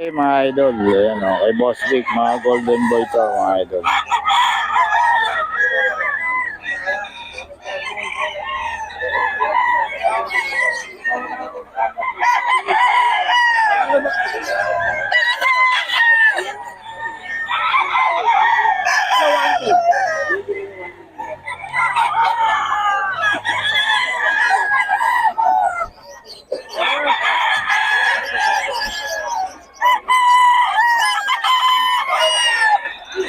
Hey, mga idol, ayan o, kay Boss Vic, mga golden boy to, mga idol.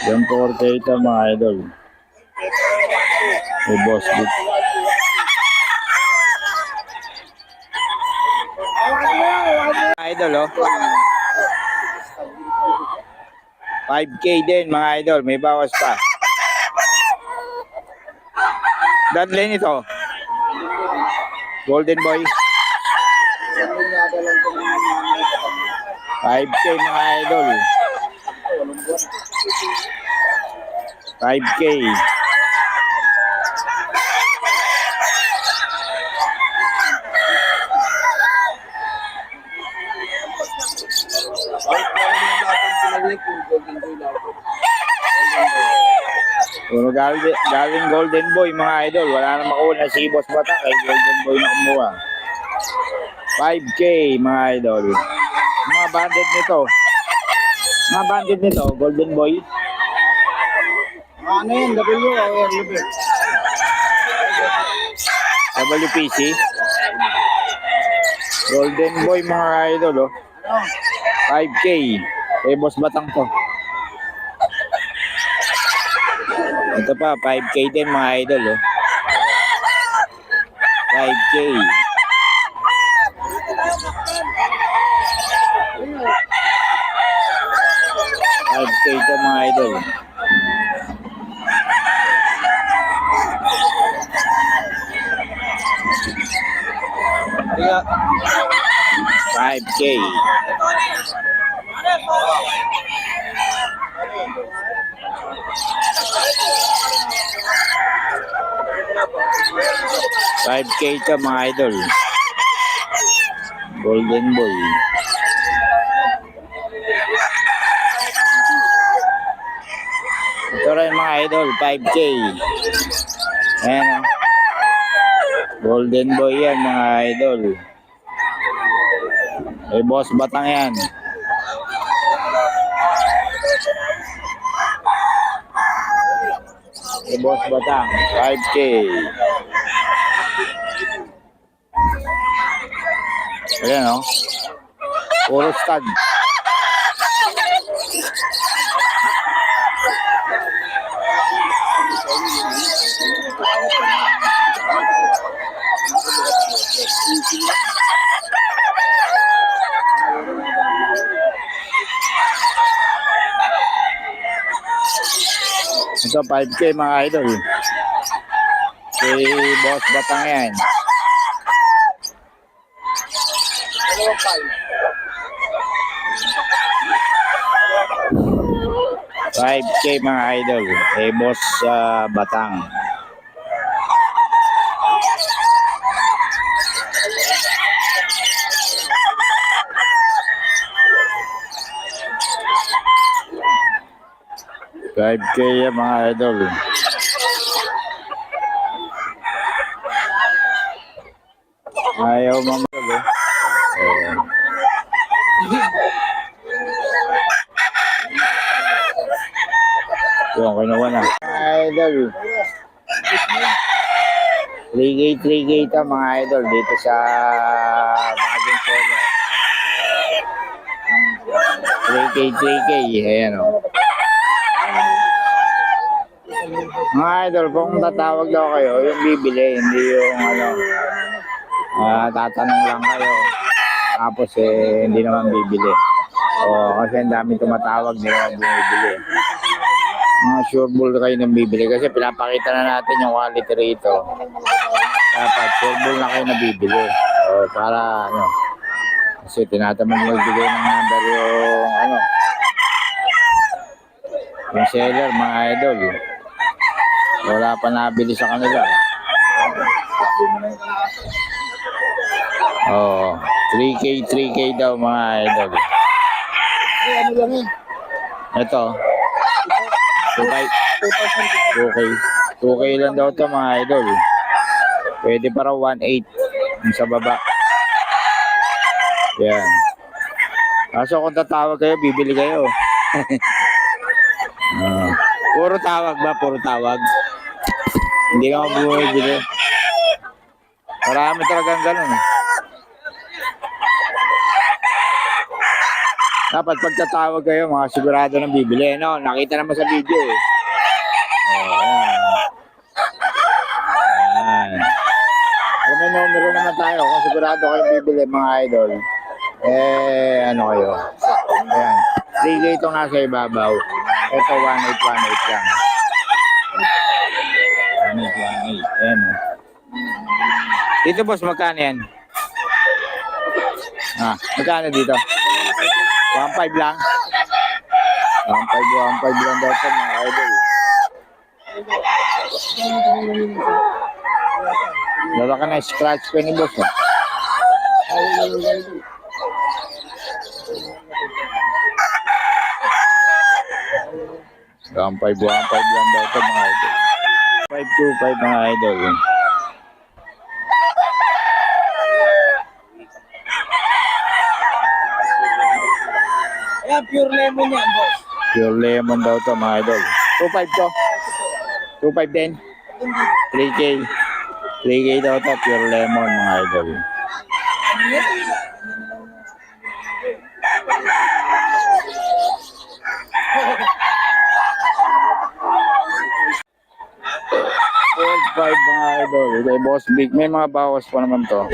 Yan po ito, mga idol. Kay Boss Vic. Mga idol, oh. 5K din, mga idol, may bawas pa. Dadlin ito. Golden boy. 5K, mga idol. 5K. Puro galing golden boy, mga idol. Wala na makuha si Boss Batang kay golden boy na kumuha. 5K, mga idol. Mga banded nito. Mga banded nito, golden boy. Ano yan? WPC. Golden boy, mga idol, oh. 5K. Kay Boss Batang to. Ito pa, 5K din, mga idol, oh. 5K. 5K ito, mga idol. Kaya, 5K. $5K ito, mga idol. Golden boy. Ito rin, mga idol, 5K. Ayan, oh. Golden boy yan, mga idol. Boss Batang yan. Boss Batang, 5K. Ayan, oh. Puro stud. Ito, 5K, mga idol. Si Boss Batang yan. 5K, mga idol. Boss Batang. $5K yan, mga idol. Ayaw mamagol, eh. Yung kinuha na. Idol. 3K ito, mga idol. Dito sa Bagong Solo. 3K. Ayan, o. Mga idol, kung tatawag daw kayo, yung bibili, hindi yung tatanong lang kayo. Tapos hindi naman bibili. Kasi ang daming tumatawag, hindi naman bumibili. Mga sure bull kayo nang bibili kasi pinapakita na natin yung quality rito. Dapat sure bull na kayo nabibili. Para kasi tinatamad magbigay ng number yung seller, mga idol. Wala pa nabili sa kanila. 3K daw, mga idol. lang eh. Ito. 2K. 2K. 2K lang daw ito mga idol. Pwede para 1.8 yung sa baba. Yan. Kaso kung tatawag kayo, bibili kayo. Puro tawag ba? Puro tawag. Hindi ka bumibili. Marami talagang ganun. Dapat pagtatawag kayo, mga sigurado ng bibili. No? Nakita naman sa video eh. Ayan. Ayan. Kung may numero naman tayo, kung sigurado kayo bibili mga idol, ano kayo? Ayan. 3K itong nasa ibabaw. Ito 1818 lang. 1818. Ayan. Dito boss, magkano yan? Magkano dito? 1.5 lang. 1.5 lang daw ito mga idol. Dala ka na scratch pa ni boss. 1.5 lang daw ito mga idol. 525 mga idol. Ayan, pure lemon yan, boss. Pure lemon daw ito mga idol. 2.5 to. 2.5 din. 3K. 3K daw ito, pure lemon mga idol. Five mga idol. Okay, Boss Big. May mga bawas pa naman to.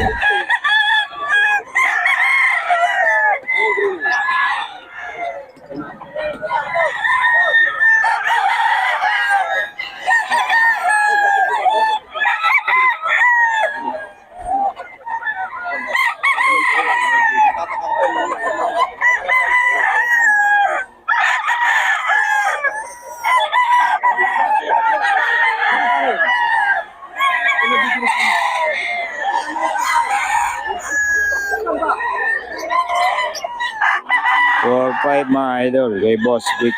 Four, five mga idol. Kay Boss Big.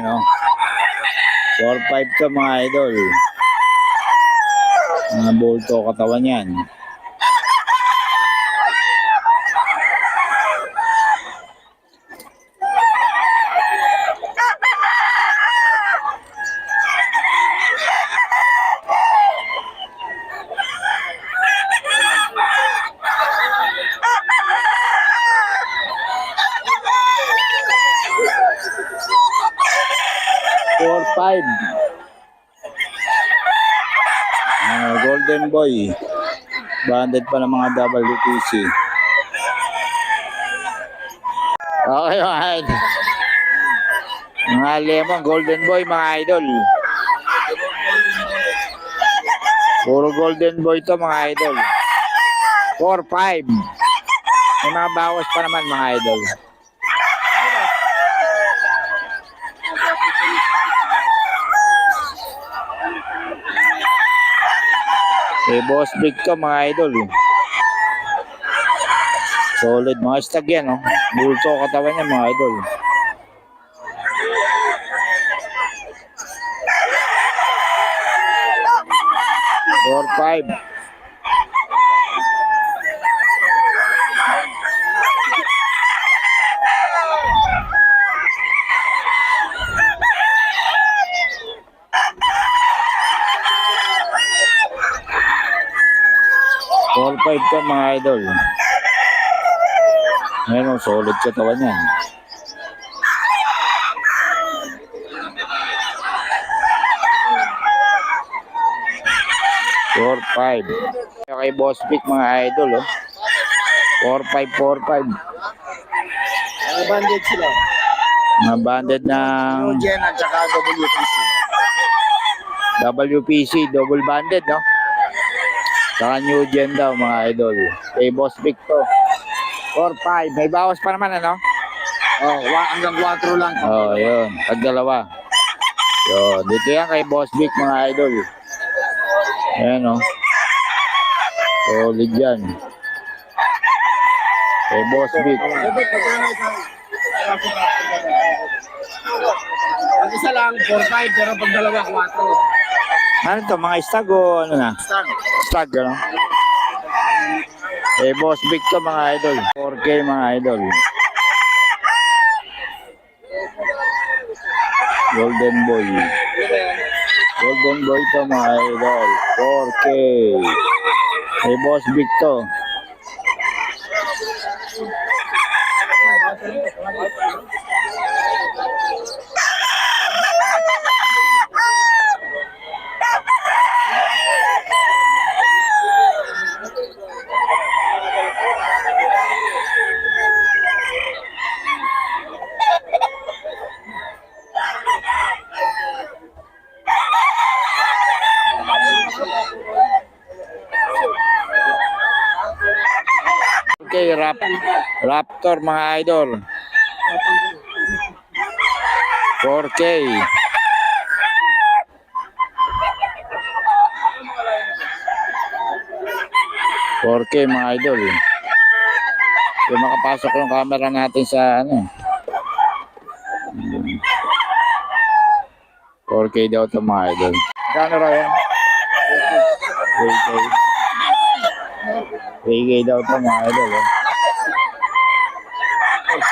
Ano? 4-5 to mga idol. Mga bolto katawan yan. Five. Golden Boy. Banded pa ng mga WPC. Okay mga idol. Mga lemon, Golden Boy mga idol. Puro Golden Boy to mga idol. 4-5. May mga bawas pa naman mga idol. Boss Big to mga idol. Solid mga stag yan, oh. Bulto katawan yan mga idol. Four, five. Four, five to mga idol. Ngayon, solid katawan yan. 4-5. Kay Boss Big mga idol, oh. 4-5. Mga banded sila. Mga banded ng Gen at saka WPC. WPC, double banded, no? Saka New Gen daw mga idol. Kay Boss Big to. 4-5. May bawas pa naman, ano? Oh, hanggang 4 lang. Oh, yun. Tag-dalawa. Yun. Dito yan kay Boss Big mga idol. Ayan, oh. Solid yan. Eh, Boss Vic. Ang isa lang, 4-5, pero pag dalawa, 4. Ano to, mga stag o ano na? Stag. Stag, ano? Eh, Boss Vic to mga idol. 4K mga idol. Golden Boy. Golden Boy to mga idol. 4K. Eh, Boss Vic to. Okay, Raptor mga idol. 4K. Mga idol. So, makapasok yung camera natin sa ano. 4K daw ito mga idol. Kano raw yan? 3K. 3K daw ito mga idol.